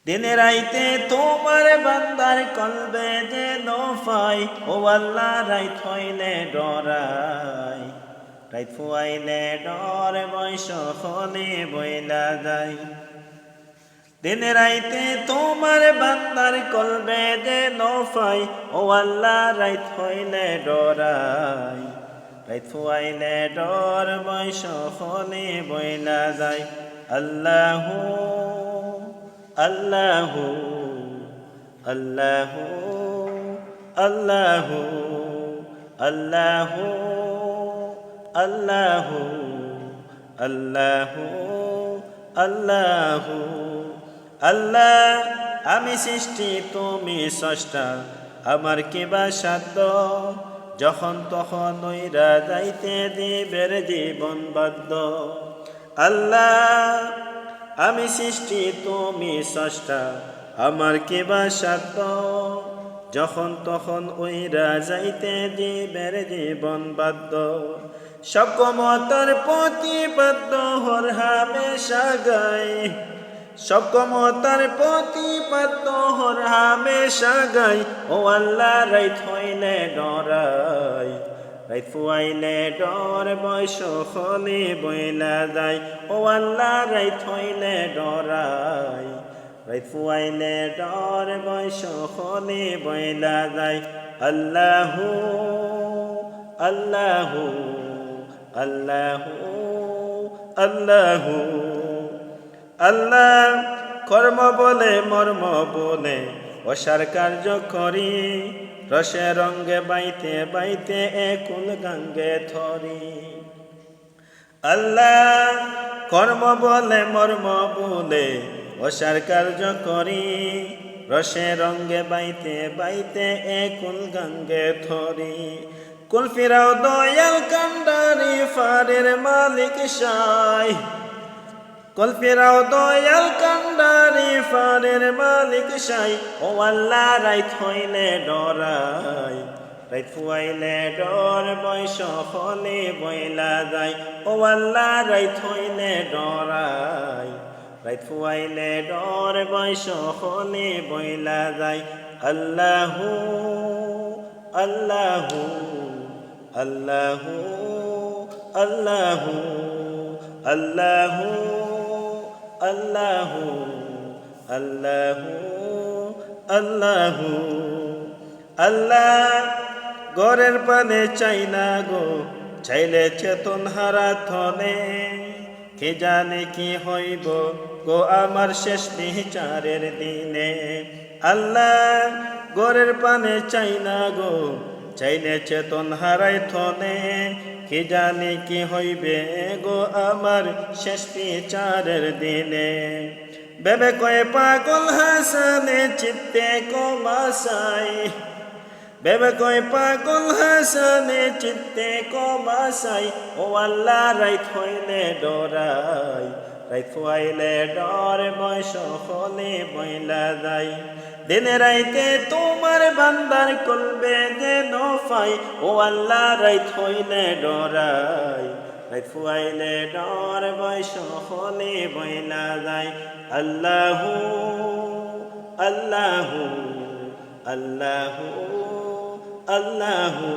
দিনে রাইতে তোমার বান্দার কলবে যেন পাই, ও আল্লাহ রাইত হইলে ডরাই, রাইত ফুয়াইলে ডর বয়স হলে বইলা যায়। দিনে রাইতে তোমার বান্দার কলবে যেন পাই, ও আল্লাহ রাইত হইলে ডরাই, রাইত ফুয়াইলে ডর বয়স হলে বইলা যায়। আল্লাহু আল্লাহু আল্লাহু আল্লাহু আল্লাহু আল্লাহু আল্লাহু আল্লাহু। আল্লাহ আমি সৃষ্টি তুমি স্রষ্টা, আমার কিবা সাধ্য, যখন তখন ওইরা যাইতে দিবের জীবন বাধ্য। আল্লাহ আমি সৃষ্টি তুমি স্রষ্টা, আমার কিবা সাধ্য, যখন তখন ওইরা যাইতে দিবের জীবন বাধ্য। সব ক্ষমতার প্রতিপাদ্য হর হামেশা গাই, সব ক্ষমতার প্রতিপাদ্য হর হামেশা গাই, ও আল্লাহ রাইত হইলে ডরাই, রাইত ফুয়াইলে ডর বয়স হলে বইলা যায়। ও আল্লাহ রাইত হইলে ডরাই, রাইত ফুয়াইলে ডর বয়স হলে বইলা যায়। আল্লাহু আল্লাহু আল্লাহু আল্লাহু। আল্লাহ কর্ম বলে মর্ম বলে অসার কার্য করি, রসে রঙ্গে বাইতে বাইতে একুল গাঙ্গে থরি। আল্লাহ কর্ম বলে মর্ম বলে অসার কার্য করি, রসে রঙ্গে বাইতে বাইতে একুল গাঙ্গে থরি। কুল ফিরাও দয়াল কান্ডারি ফারের মালিক সাই, কুল ফিরাও দয়াল কান্ডারি ফারের মালিক সাই, ও আল্লাহ রাইত হইলে ডরাই, রাইত ফুয়াইলে ডর বয়স হলে বইলা যায়। ও আল্লাহ রাইত হইলে ডরাই, রাইত ফুয়াইলে ডর বয়স হলে বইলা যায়। আল্লাহু আল্লাহু আল্লাহু আল্লাহু আল্লাহু আল্লাহু আল্লাহু আল্লাহু। আল্লাহ গরের পানে চাই না গো, চাইলে চেতন হারা থনে, কে জানে কি হইব গো আমার শেষ বিচারের দিনে। আল্লাহ গরের পানে চাই না গো, চাইলে চেতন হারাই থনে, কি জানি কি হইবে গো আমার শেষ বিচারের দিনে। বেবে কয়ে পাগল হাসানে চিত্তে কমাসাই, বেবে কয়ে পাগল হাসানে চিত্তে কমাসাই, ও আল্লাহ রাইত হইলে ডরাই, রাইত ফুয়াইলে ডর বয়স হলে বইলা যায়। দিনে রাইতে তোমার বান্দার কলবে যেন পাই, ও আল্লাহ রাইত হইলে ডরাই, রাইত ফুয়াইলে ডর বয়স হলে বইলা যায়। আল্লাহু আল্লাহু আল্লাহু আল্লাহু